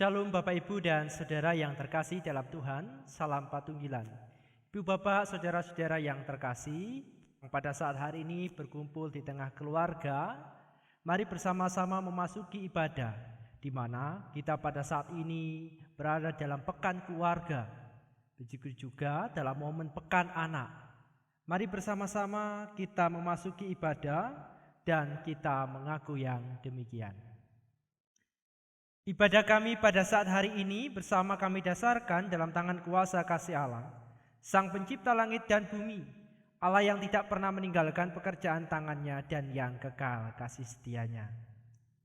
Shalom Bapak Ibu dan Saudara yang terkasih dalam Tuhan, salam patunggilan. Ibu Bapak, Saudara-saudara yang terkasih, pada saat hari ini berkumpul di tengah keluarga, mari bersama-sama memasuki ibadah, di mana kita pada saat ini berada dalam pekan keluarga, begitu juga dalam momen pekan anak. Mari bersama-sama kita memasuki ibadah dan kita mengaku yang demikian. Ibadah kami pada saat hari ini bersama kami dasarkan dalam tangan kuasa kasih Allah, Sang Pencipta langit dan bumi, Allah yang tidak pernah meninggalkan pekerjaan tangannya dan yang kekal kasih setianya.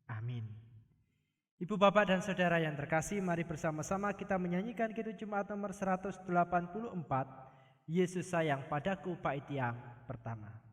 Amin. Ibu Bapak dan Saudara yang terkasih, mari bersama-sama kita menyanyikan Kidung Jumat nomor 184, Yesus sayang padaku, bait yang pertama.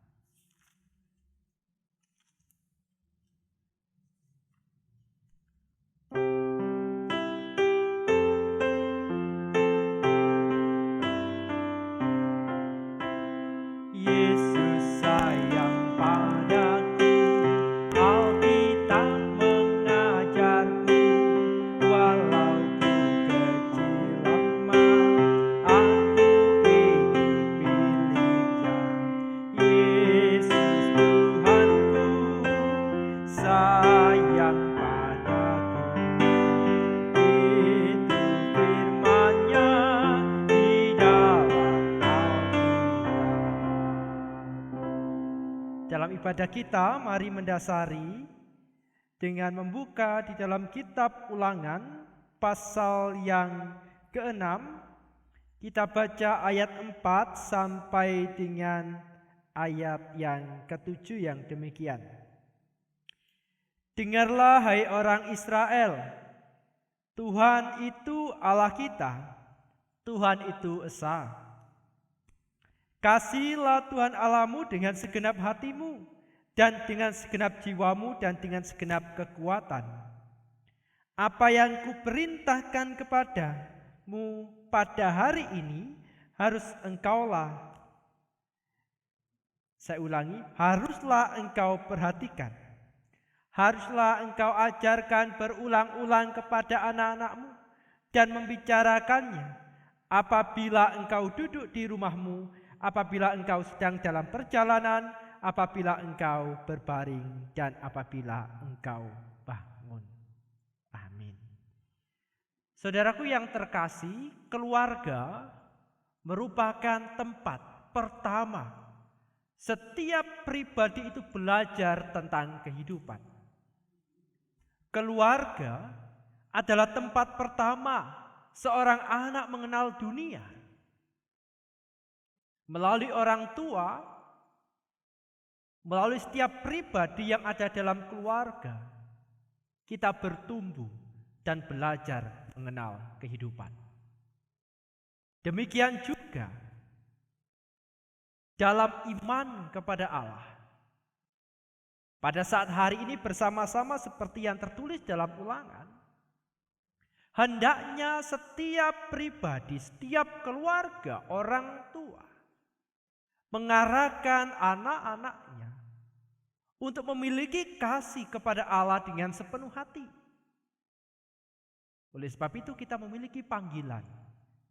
Ibadah kita mari mendasari dengan membuka di dalam kitab Ulangan pasal yang ke-6. Kita baca ayat 4 sampai dengan ayat yang ke-7 yang demikian. Dengarlah hai orang Israel, Tuhan itu Allah kita, Tuhan itu esa. Kasihilah Tuhan Allahmu dengan segenap hatimu, dan dengan segenap jiwamu, dan dengan segenap kekuatan. Apa yang kuperintahkan kepadamu pada hari ini harus engkaulah, saya ulangi, haruslah engkau perhatikan. Haruslah engkau ajarkan berulang-ulang kepada anak-anakmu dan membicarakannya apabila engkau duduk di rumahmu, apabila engkau sedang dalam perjalanan, apabila engkau berbaring, dan apabila engkau bangun. Amin. Saudaraku yang terkasih, keluarga merupakan tempat pertama setiap pribadi itu belajar tentang kehidupan. Keluarga adalah tempat pertama seorang anak mengenal dunia. Melalui orang tua, melalui setiap pribadi yang ada dalam keluarga, kita bertumbuh dan belajar mengenal kehidupan. Demikian juga dalam iman kepada Allah. Pada saat hari ini bersama-sama seperti yang tertulis dalam Ulangan, hendaknya setiap pribadi, setiap keluarga, orang tua mengarahkan anak-anaknya untuk memiliki kasih kepada Allah dengan sepenuh hati. Oleh sebab itu kita memiliki panggilan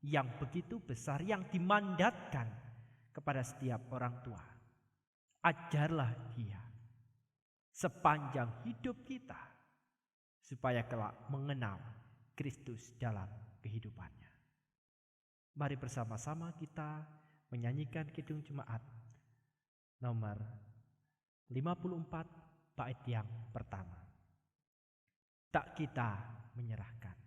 yang begitu besar yang dimandatkan kepada setiap orang tua. Ajarlah dia sepanjang hidup kita supaya kelak mengenal Kristus dalam kehidupannya. Mari bersama-sama kita menyanyikan Kidung Jumat nomor 54 bait yang pertama. Tak kita menyerahkan.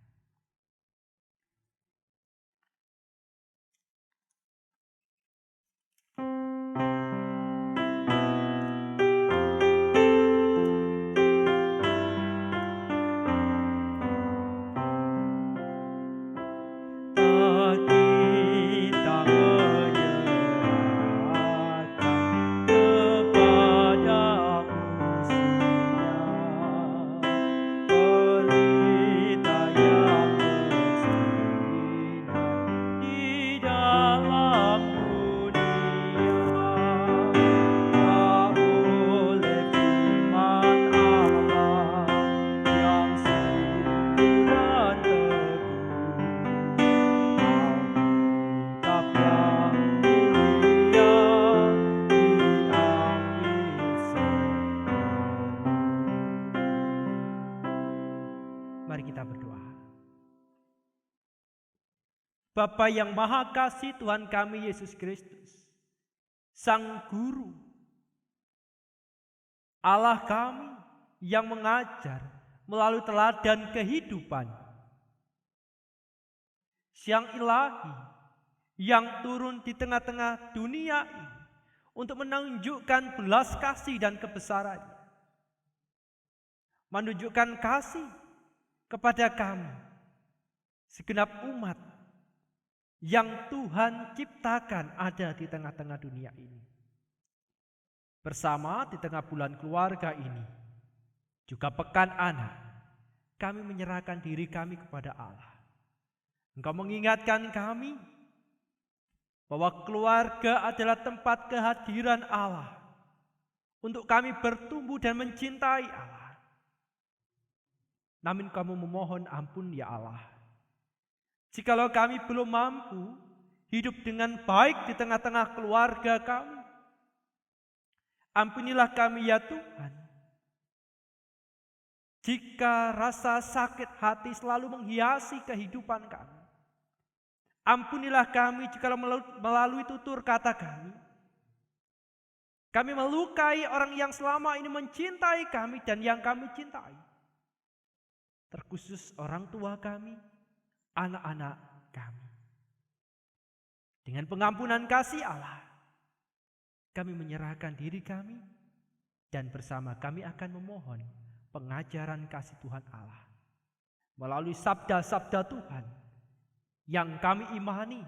Pelita Bapa yang Maha Kasih, Tuhan kami Yesus Kristus, Sang Guru, Allah kami yang mengajar melalui teladan kehidupan, Sang Ilahi yang turun di tengah-tengah dunia ini untuk menunjukkan belas kasih dan kebesarannya, menunjukkan kasih kepada kami, segenap umat yang Tuhan ciptakan ada di tengah-tengah dunia ini. Bersama di tengah bulan keluarga ini, juga pekan anak, kami menyerahkan diri kami kepada Allah. Engkau mengingatkan kami bahwa keluarga adalah tempat kehadiran Allah untuk kami bertumbuh dan mencintai Allah. Namun kamu memohon ampun ya Allah, jikalau kami belum mampu hidup dengan baik di tengah-tengah keluarga kami. Ampunilah kami ya Tuhan, jika rasa sakit hati selalu menghiasi kehidupan kami. Ampunilah kami jika melalui tutur kata kami melukai orang yang selama ini mencintai kami dan yang kami cintai. Terkhusus orang tua kami, anak-anak kami. Dengan pengampunan kasih Allah, kami menyerahkan diri kami dan bersama kami akan memohon pengajaran kasih Tuhan Allah melalui sabda-sabda Tuhan yang kami imani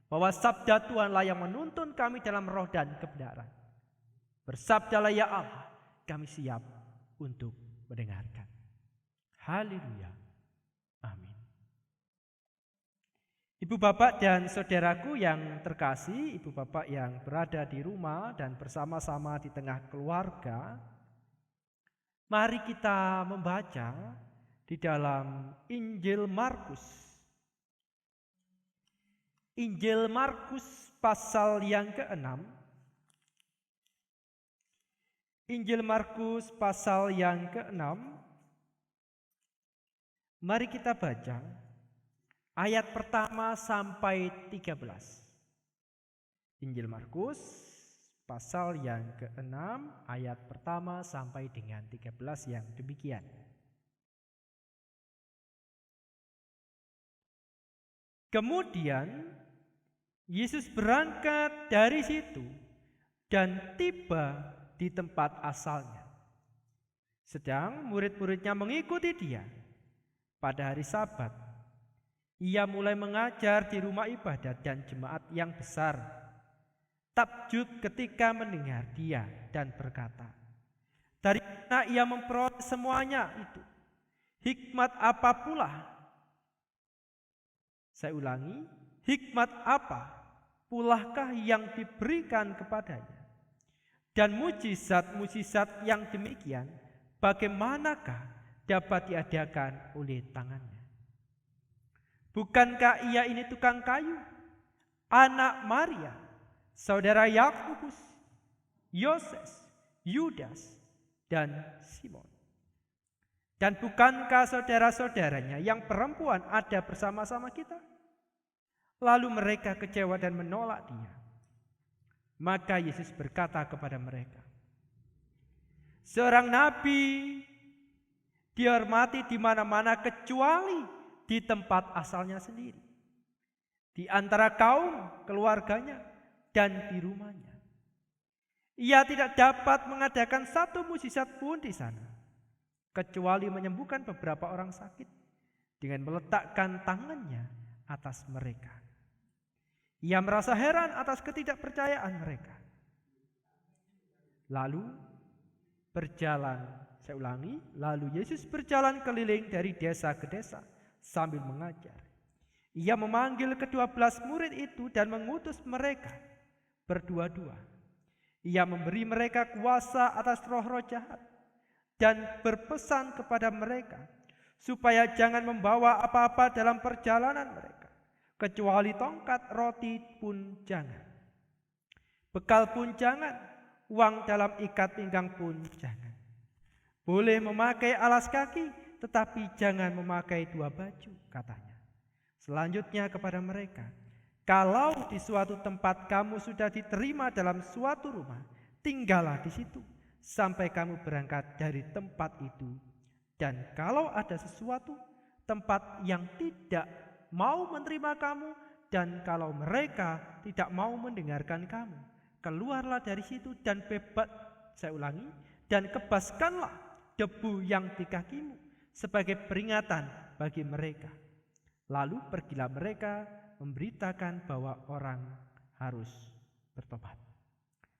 bahwa sabda Tuhanlah yang menuntun kami dalam roh dan kebenaran. Bersabdalah ya Allah, kami siap untuk mendengarkan. Haleluya. Amin. Ibu bapak dan saudaraku yang terkasih, ibu bapak yang berada di rumah dan bersama-sama di tengah keluarga, mari kita membaca di dalam Injil Markus. Injil Markus pasal yang ke-6. Injil Markus pasal yang ke-6. Mari kita baca ayat pertama sampai 13. Injil Markus pasal yang ke-6 ayat pertama sampai dengan 13 yang demikian. Kemudian Yesus berangkat dari situ dan tiba di tempat asalnya. Sedang murid-muridnya mengikuti dia. Pada hari Sabat, ia mulai mengajar di rumah ibadat dan jemaat yang besar takjub ketika mendengar dia dan berkata, dari mana ia memperoleh semuanya itu? Hikmat apa pula? Saya ulangi, hikmat apa pulakah yang diberikan kepadanya? Dan mujizat-mujizat yang demikian bagaimanakah dapat diadakan oleh tangannya? Bukankah ia ini tukang kayu, anak Maria, saudara Yakobus, Yoses, Yudas, dan Simon? Dan bukankah saudara-saudaranya yang perempuan ada bersama-sama kita? Lalu mereka kecewa dan menolak dia. Maka Yesus berkata kepada mereka, seorang nabi dihormati di mana-mana kecuali di tempat asalnya sendiri, di antara kaum keluarganya dan di rumahnya. Ia tidak dapat mengadakan satu mukjizat pun di sana, kecuali menyembuhkan beberapa orang sakit dengan meletakkan tangannya atas mereka. Ia merasa heran atas ketidakpercayaan mereka. Lalu lalu Yesus berjalan keliling dari desa ke desa sambil mengajar. Ia memanggil ke-12 murid itu dan mengutus mereka berdua-dua. Ia memberi mereka kuasa atas roh-roh jahat dan berpesan kepada mereka supaya jangan membawa apa-apa dalam perjalanan mereka, kecuali tongkat roti pun jangan, bekal pun jangan, uang dalam ikat pinggang pun jangan. Boleh memakai alas kaki, tetapi jangan memakai dua baju, katanya. Selanjutnya kepada mereka, kalau di suatu tempat kamu sudah diterima dalam suatu rumah, tinggallah di situ sampai kamu berangkat dari tempat itu. Dan kalau ada sesuatu tempat yang tidak mau menerima kamu, dan kalau mereka tidak mau mendengarkan kamu, keluarlah dari situ dan dan kebaskanlah debu yang di kakimu sebagai peringatan bagi mereka. Lalu pergilah mereka memberitakan bahwa orang harus bertobat.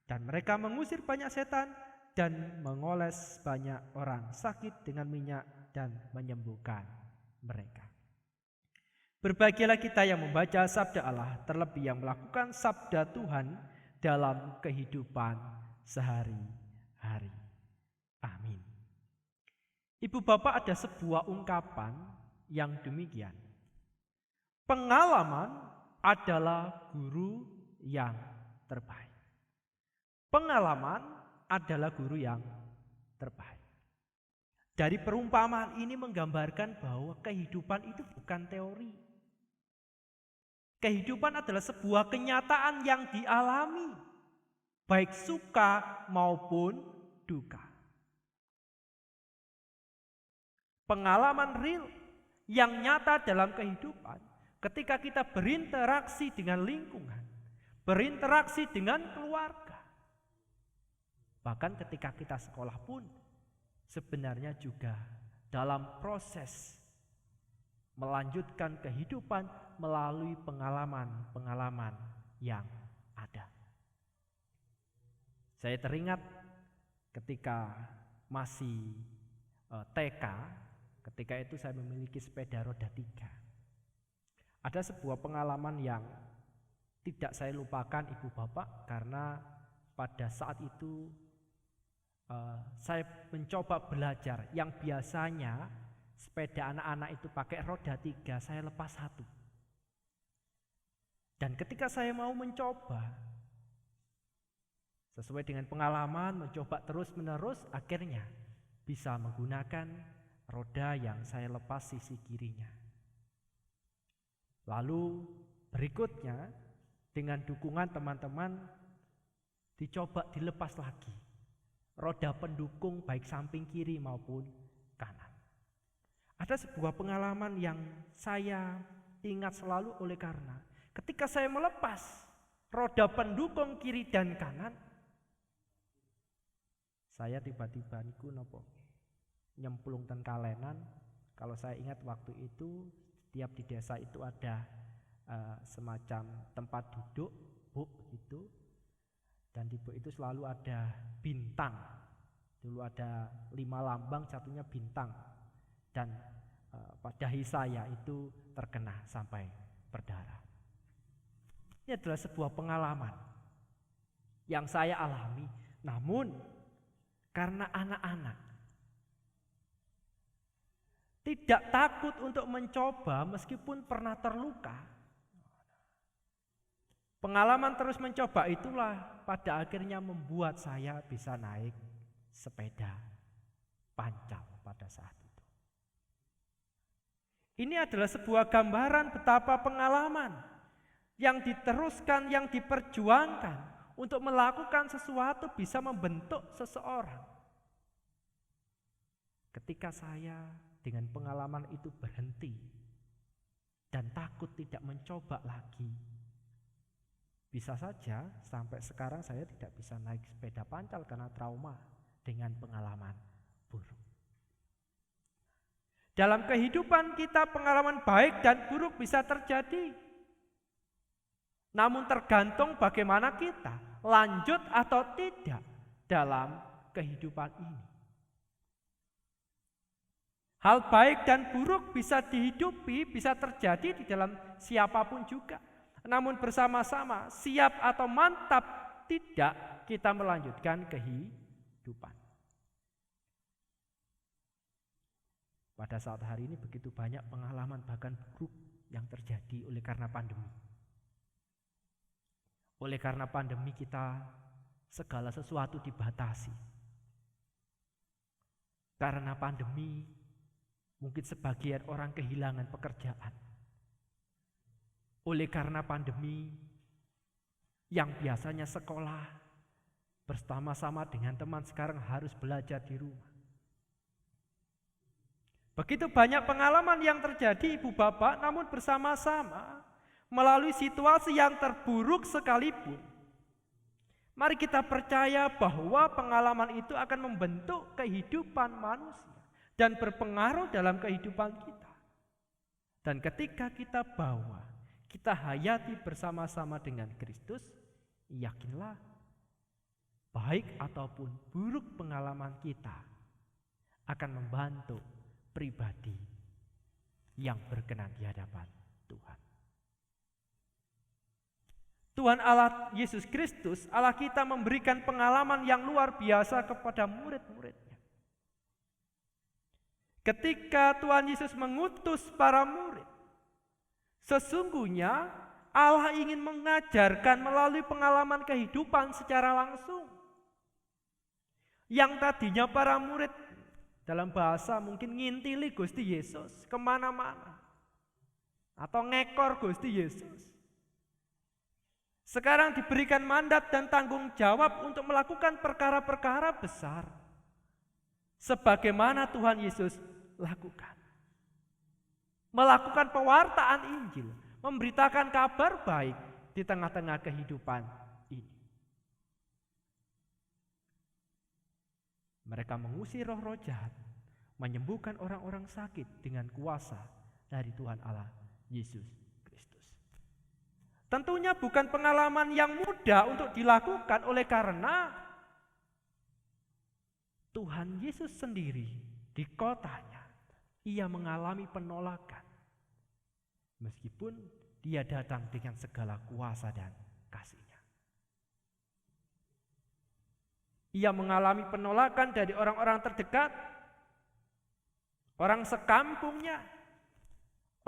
Dan mereka mengusir banyak setan dan mengoles banyak orang sakit dengan minyak dan menyembuhkan mereka. Berbahagialah kita yang membaca sabda Allah, terlebih yang melakukan sabda Tuhan dalam kehidupan sehari-hari. Amin. Ibu bapak, ada sebuah ungkapan yang demikian. Pengalaman adalah guru yang terbaik. Pengalaman adalah guru yang terbaik. Dari perumpamaan ini menggambarkan bahwa kehidupan itu bukan teori. Kehidupan adalah sebuah kenyataan yang dialami, baik suka maupun duka. Pengalaman real yang nyata dalam kehidupan ketika kita berinteraksi dengan lingkungan, berinteraksi dengan keluarga. Bahkan ketika kita sekolah pun sebenarnya juga dalam proses melanjutkan kehidupan melalui pengalaman-pengalaman yang ada. Saya teringat ketika masih TK, ketika itu saya memiliki sepeda roda 3. Ada sebuah pengalaman yang tidak saya lupakan ibu bapak, karena pada saat itu saya mencoba belajar yang biasanya sepeda anak-anak itu pakai roda 3, saya lepas 1. Dan ketika saya mau mencoba, sesuai dengan pengalaman, mencoba terus-menerus, akhirnya bisa menggunakan roda yang saya lepas sisi kirinya. Lalu berikutnya dengan dukungan teman-teman dicoba dilepas lagi roda pendukung baik samping kiri maupun kanan. Ada sebuah pengalaman yang saya ingat selalu oleh karena ketika saya melepas roda pendukung kiri dan kanan, saya tiba-tiba niku nopo nyemplung ten kalenan. Kalau saya ingat waktu itu setiap di desa itu ada semacam tempat duduk buk gitu, dan di buk itu selalu ada bintang. Dulu ada 5 lambang, satunya bintang, dan pada dahi saya itu terkena sampai berdarah. Ini adalah sebuah pengalaman yang saya alami, namun karena anak-anak tidak takut untuk mencoba meskipun pernah terluka, pengalaman terus mencoba itulah pada akhirnya membuat saya bisa naik sepeda pancal pada saat itu. Ini adalah sebuah gambaran betapa pengalaman yang diteruskan, yang diperjuangkan untuk melakukan sesuatu bisa membentuk seseorang. Ketika saya dengan pengalaman itu berhenti dan takut tidak mencoba lagi, bisa saja sampai sekarang saya tidak bisa naik sepeda pancal karena trauma dengan pengalaman buruk. Dalam kehidupan kita pengalaman baik dan buruk bisa terjadi. Namun tergantung bagaimana kita lanjut atau tidak dalam kehidupan ini. Hal baik dan buruk bisa dihidupi, bisa terjadi di dalam siapapun juga. Namun bersama-sama, siap atau mantap tidak, kita melanjutkan kehidupan. Pada saat hari ini begitu banyak pengalaman bahkan buruk yang terjadi oleh karena pandemi. Oleh karena pandemi kita segala sesuatu dibatasi. Karena pandemi mungkin sebagian orang kehilangan pekerjaan. Oleh karena pandemi, yang biasanya sekolah bersama-sama dengan teman sekarang harus belajar di rumah. Begitu banyak pengalaman yang terjadi Ibu Bapak, namun bersama-sama melalui situasi yang terburuk sekalipun, mari kita percaya bahwa pengalaman itu akan membentuk kehidupan manusia dan berpengaruh dalam kehidupan kita. Dan ketika kita bawa, kita hayati bersama-sama dengan Kristus, yakinlah baik ataupun buruk pengalaman kita akan membantu pribadi yang berkenan di hadapan Tuhan. Tuhan Allah Yesus Kristus, Allah kita memberikan pengalaman yang luar biasa kepada murid-muridnya. Ketika Tuhan Yesus mengutus para murid, sesungguhnya Allah ingin mengajarkan melalui pengalaman kehidupan secara langsung. Yang tadinya para murid dalam bahasa mungkin ngintili Gusti Yesus kemana-mana. Atau ngekor Gusti Yesus. Sekarang diberikan mandat dan tanggung jawab untuk melakukan perkara-perkara besar. Sebagaimana Tuhan Yesus lakukan. Melakukan pewartaan Injil, memberitakan kabar baik di tengah-tengah kehidupan ini. Mereka mengusir roh-roh jahat, menyembuhkan orang-orang sakit dengan kuasa dari Tuhan Allah Yesus Kristus. Tentunya bukan pengalaman yang mudah untuk dilakukan oleh karena Tuhan Yesus sendiri di kotanya, ia mengalami penolakan. Meskipun dia datang dengan segala kuasa dan kasih-Nya. Ia mengalami penolakan dari orang-orang terdekat, orang sekampungnya,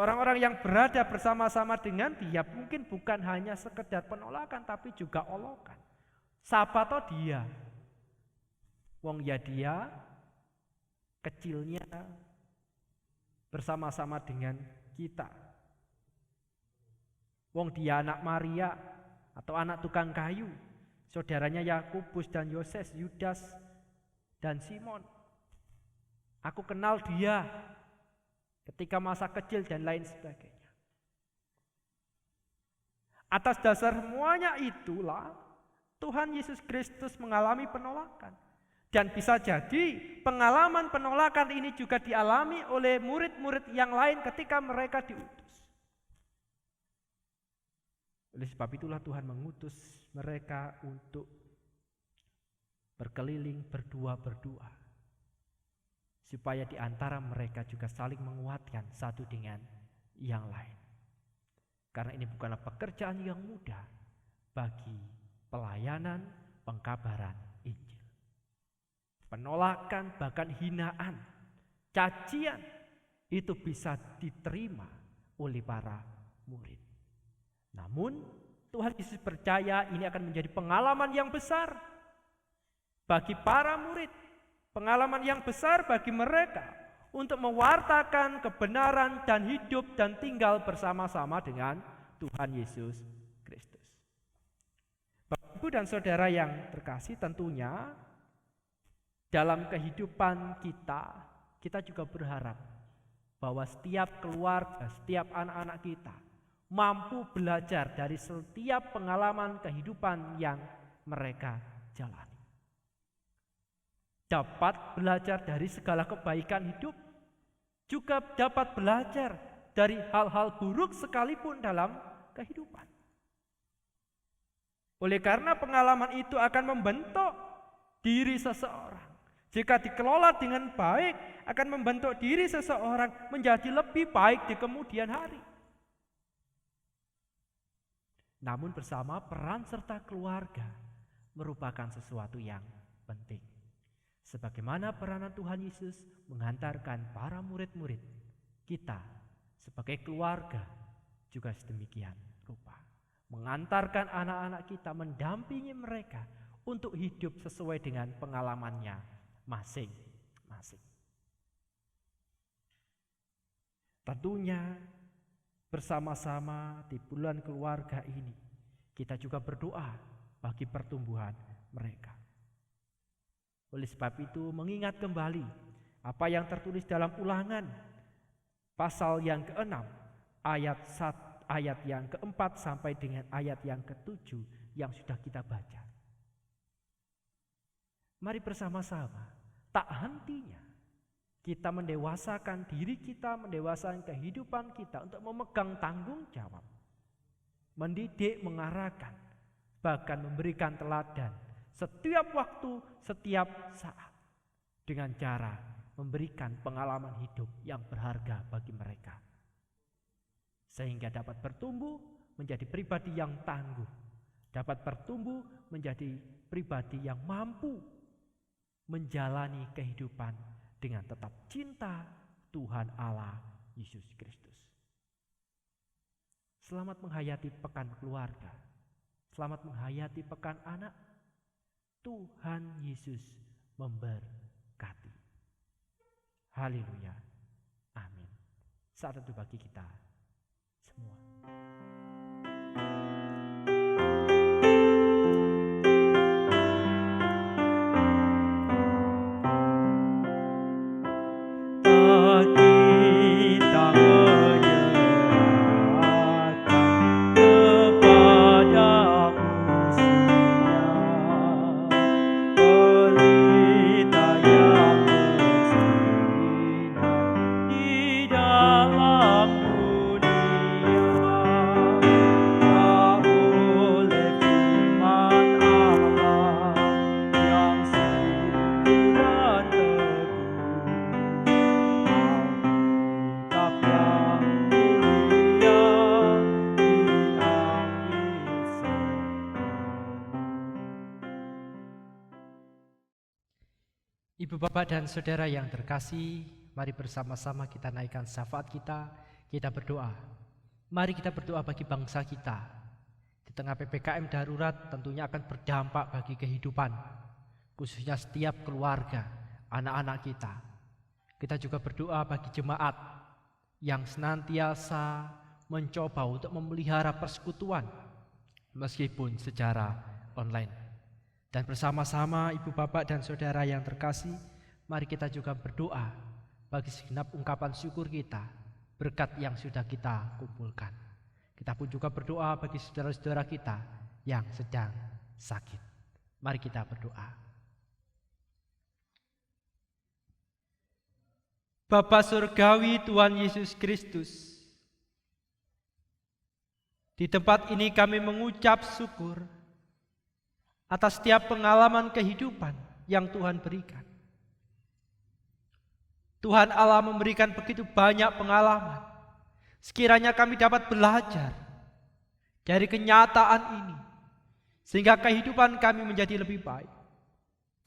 orang-orang yang berada bersama-sama dengan dia. Mungkin bukan hanya sekedar penolakan, tapi juga olokan. Siapa toh dia? Wong ya dia kecilnya bersama-sama dengan kita. Wong dia anak Maria atau anak tukang kayu, saudaranya Yakobus dan Yoses, Yudas dan Simon. Aku kenal dia ketika masa kecil dan lain sebagainya. Atas dasar semuanya itulah Tuhan Yesus Kristus mengalami penolakan. Dan bisa jadi pengalaman penolakan ini juga dialami oleh murid-murid yang lain ketika mereka diutus. Oleh sebab itulah Tuhan mengutus mereka untuk berkeliling berdua-berdua. Supaya di antara mereka juga saling menguatkan satu dengan yang lain. Karena ini bukanlah pekerjaan yang mudah bagi pelayanan pengkabaran Injil. Penolakan bahkan hinaan, cacian itu bisa diterima oleh para murid. Namun Tuhan Yesus percaya ini akan menjadi pengalaman yang besar bagi para murid. Pengalaman yang besar bagi mereka untuk mewartakan kebenaran dan hidup dan tinggal bersama-sama dengan Tuhan Yesus Kristus. Bapak, Ibu dan Saudara yang terkasih, tentunya dalam kehidupan kita juga berharap bahwa setiap keluarga, setiap anak-anak kita mampu belajar dari setiap pengalaman kehidupan yang mereka jalani. Dapat belajar dari segala kebaikan hidup, juga dapat belajar dari hal-hal buruk sekalipun dalam kehidupan. Oleh karena pengalaman itu akan membentuk diri seseorang. Jika dikelola dengan baik, akan membentuk diri seseorang menjadi lebih baik di kemudian hari. Namun bersama peran serta keluarga merupakan sesuatu yang penting. Sebagaimana peranan Tuhan Yesus menghantarkan para murid-murid, kita sebagai keluarga juga sedemikian rupa. Mengantarkan anak-anak kita, mendampingi mereka untuk hidup sesuai dengan pengalamannya masing-masing. Tentunya bersama-sama di bulan keluarga ini, kita juga berdoa bagi pertumbuhan mereka. Oleh sebab itu, mengingat kembali apa yang tertulis dalam Ulangan pasal yang ke-6 ayat yang ke-4 sampai dengan ayat yang ke-7 yang sudah kita baca. Mari bersama-sama, tak hentinya kita mendewasakan diri kita, mendewasakan kehidupan kita untuk memegang tanggung jawab, mendidik, mengarahkan, bahkan memberikan teladan setiap waktu, setiap saat, dengan cara memberikan pengalaman hidup yang berharga bagi mereka, sehingga dapat bertumbuh menjadi pribadi yang tangguh, dapat bertumbuh menjadi pribadi yang mampu menjalani kehidupan dengan tetap cinta Tuhan Allah Yesus Kristus. Selamat menghayati pekan keluarga, selamat menghayati pekan anak. Tuhan Yesus memberkati. Haleluya. Amin. Saat itu bagi kita semua. Ibu, Bapak, dan Saudara yang terkasih, mari bersama-sama kita naikkan syafaat kita berdoa. Mari kita berdoa bagi bangsa kita. Di tengah PPKM darurat tentunya akan berdampak bagi kehidupan, khususnya setiap keluarga, anak-anak kita. Kita juga berdoa bagi jemaat yang senantiasa mencoba untuk memelihara persekutuan, meskipun secara online. Dan bersama-sama Ibu, Bapak, dan Saudara yang terkasih, mari kita juga berdoa bagi segenap ungkapan syukur kita, berkat yang sudah kita kumpulkan. Kita pun juga berdoa bagi saudara-saudara kita yang sedang sakit. Mari kita berdoa. Bapa Surgawi Tuhan Yesus Kristus, di tempat ini kami mengucap syukur atas setiap pengalaman kehidupan yang Tuhan berikan. Tuhan Allah memberikan begitu banyak pengalaman. Sekiranya kami dapat belajar dari kenyataan ini, sehingga kehidupan kami menjadi lebih baik.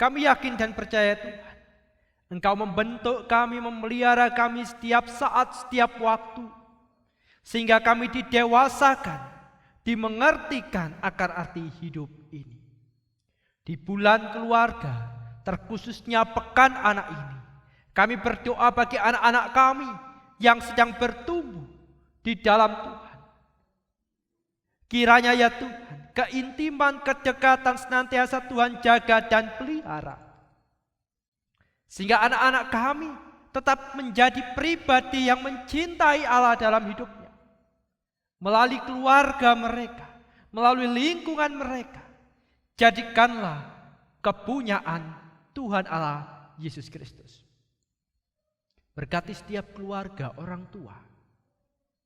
Kami yakin dan percaya Tuhan, Engkau membentuk kami, memelihara kami setiap saat, setiap waktu, sehingga kami didewasakan, dimengertikan akar arti hidup ini. Di bulan keluarga, terkhususnya pekan anak ini, kami berdoa bagi anak-anak kami yang sedang bertumbuh di dalam Tuhan. Kiranya ya Tuhan, keintiman, kedekatan senantiasa Tuhan jaga dan pelihara, sehingga anak-anak kami tetap menjadi pribadi yang mencintai Allah dalam hidupnya, melalui keluarga mereka, melalui lingkungan mereka. Jadikanlah kepunyaan Tuhan Allah Yesus Kristus. Berkati setiap keluarga orang tua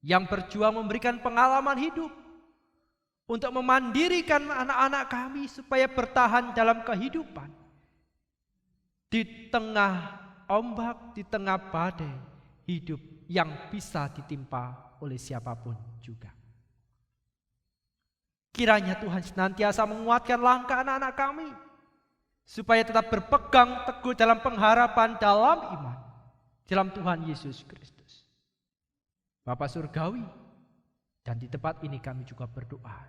yang berjuang memberikan pengalaman hidup untuk memandirikan anak-anak kami supaya bertahan dalam kehidupan di tengah ombak, di tengah badai hidup yang bisa ditimpa oleh siapapun juga. Kiranya Tuhan senantiasa menguatkan langkah anak-anak kami, supaya tetap berpegang teguh dalam pengharapan, dalam iman, dalam Tuhan Yesus Kristus. Bapa Surgawi, dan di tempat ini kami juga berdoa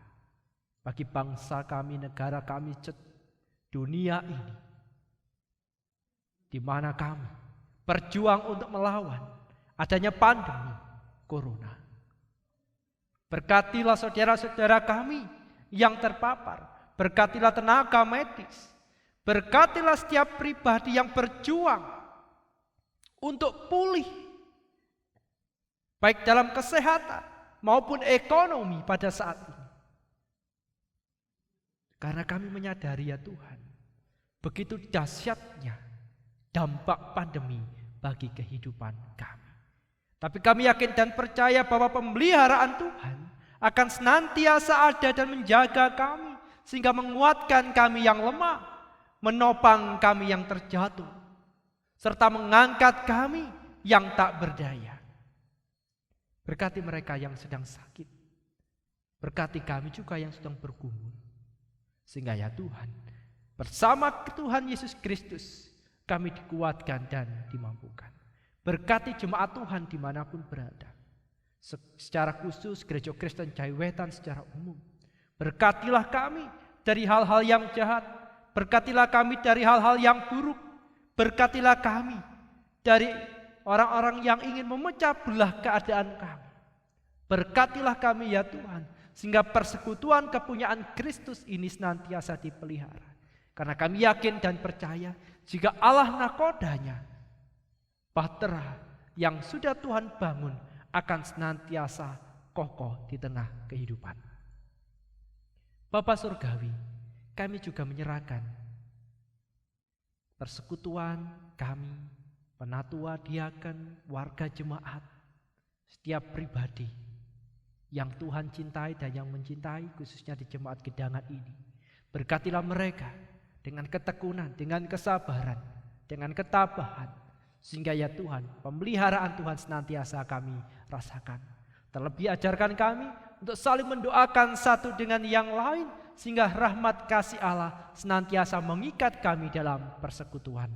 bagi bangsa kami, negara kami, dunia ini, di mana kami berjuang untuk melawan adanya pandemi Corona. Berkatilah saudara-saudara kami yang terpapar. Berkatilah tenaga medis. Berkatilah setiap pribadi yang berjuang untuk pulih, baik dalam kesehatan maupun ekonomi pada saat ini. Karena kami menyadari ya Tuhan, begitu dahsyatnya dampak pandemi bagi kehidupan kami. Tapi kami yakin dan percaya bahwa pemeliharaan Tuhan akan senantiasa ada dan menjaga kami, sehingga menguatkan kami yang lemah, menopang kami yang terjatuh, serta mengangkat kami yang tak berdaya. Berkati mereka yang sedang sakit, berkati kami juga yang sedang bergumul, sehingga ya Tuhan, bersama Tuhan Yesus Kristus kami dikuatkan dan dimampukan. Berkati jemaat Tuhan dimanapun berada, secara khusus Gereja Kristen Jaiwetan secara umum. Berkatilah kami dari hal-hal yang jahat, berkatilah kami dari hal-hal yang buruk, berkatilah kami dari orang-orang yang ingin memecah belah keadaan kami. Berkatilah kami ya Tuhan, sehingga persekutuan kepunyaan Kristus ini senantiasa dipelihara. Karena kami yakin dan percaya jika Allah nakodanya, bahtera yang sudah Tuhan bangun akan senantiasa kokoh di tengah kehidupan. Bapa Surgawi, kami juga menyerahkan persekutuan kami, penatua, diaken, warga jemaat, setiap pribadi yang Tuhan cintai dan yang mencintai, khususnya di jemaat Gedangan ini. Berkatilah mereka dengan ketekunan, dengan kesabaran, dengan ketabahan, sehingga ya Tuhan, pemeliharaan Tuhan senantiasa kami rasakan. Terlebih ajarkan kami untuk saling mendoakan satu dengan yang lain, sehingga rahmat kasih Allah senantiasa mengikat kami dalam persekutuan.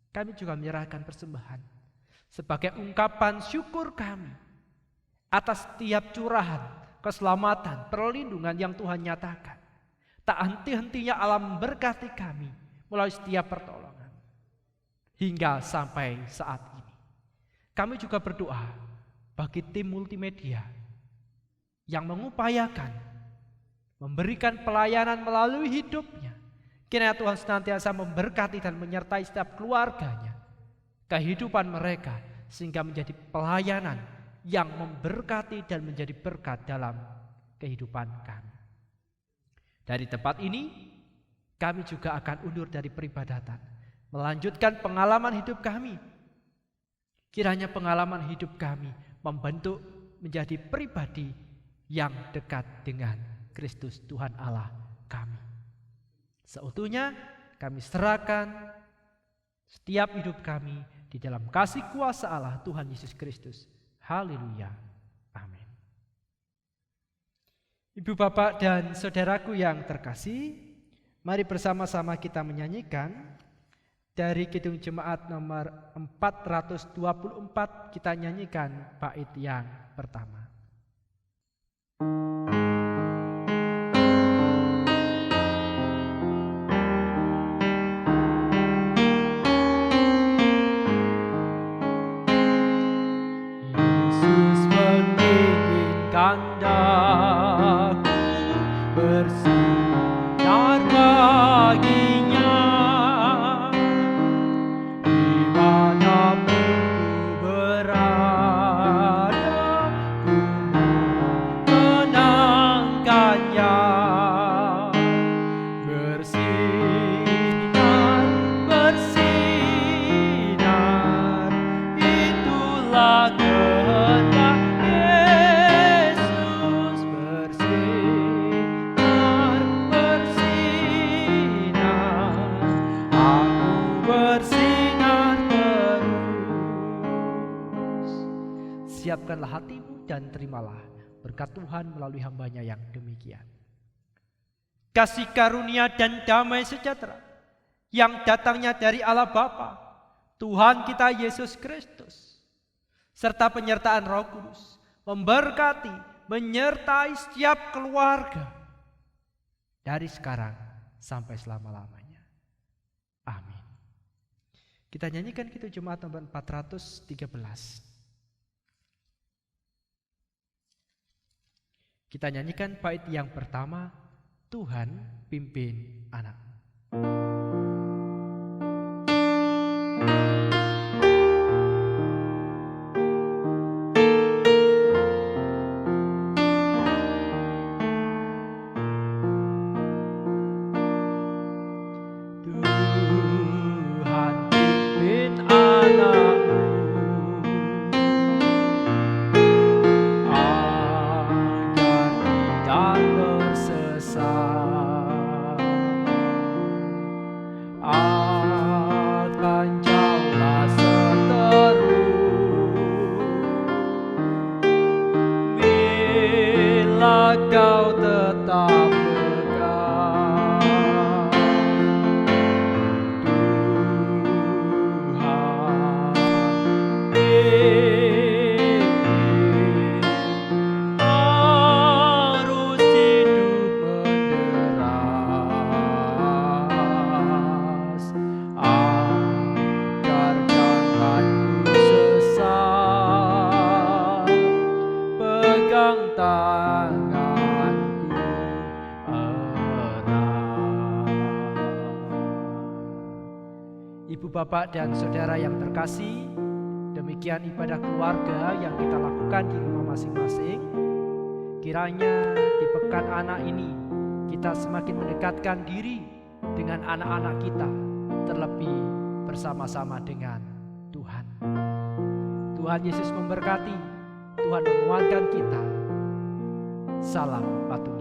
Kami juga menyerahkan persembahan sebagai ungkapan syukur kami atas setiap curahan, keselamatan, perlindungan yang Tuhan nyatakan. Tak henti-hentinya Allah memberkati kami melalui setiap pertolongan hingga sampai saat ini. Kami juga berdoa bagi tim multimedia yang mengupayakan memberikan pelayanan melalui hidupnya. Kiranya Tuhan senantiasa memberkati dan menyertai setiap keluarganya, kehidupan mereka, sehingga menjadi pelayanan yang memberkati dan menjadi berkat dalam kehidupan kami. Dari tempat ini, kami juga akan undur dari peribadatan, melanjutkan pengalaman hidup kami. Kiranya pengalaman hidup kami membentuk menjadi pribadi yang dekat dengan Kristus Tuhan Allah kami. Seutuhnya kami serahkan setiap hidup kami di dalam kasih kuasa Allah Tuhan Yesus Kristus. Haleluya. Amin. Ibu, bapak, dan saudaraku yang terkasih, mari bersama-sama kita menyanyikan dari Kidung Jemaat nomor 424, kita nyanyikan bait yang pertama. Yesus menginginkan daku bersinar baginya. Siapkanlah hatimu dan terimalah berkat Tuhan melalui hambanya yang demikian. Kasih karunia dan damai sejahtera yang datangnya dari Allah Bapa, Tuhan kita Yesus Kristus, serta penyertaan Roh Kudus memberkati, menyertai setiap keluarga dari sekarang sampai selama-lamanya. Amin. Kita nyanyikan Kidung Jemaat nomor 413. Kita nyanyikan bait yang pertama, Tuhan pimpin anak. Kau tetap pegang Tuhan ini harus hidup menderas agar jangan ku sesat, pegang tangan Ibu, Bapak, dan Saudara yang terkasih, demikian ibadah keluarga yang kita lakukan di rumah masing-masing. Kiranya di pekan anak ini kita semakin mendekatkan diri dengan anak-anak kita, terlebih bersama-sama dengan Tuhan. Tuhan Yesus memberkati, Tuhan menguatkan kita. Salam Patuh.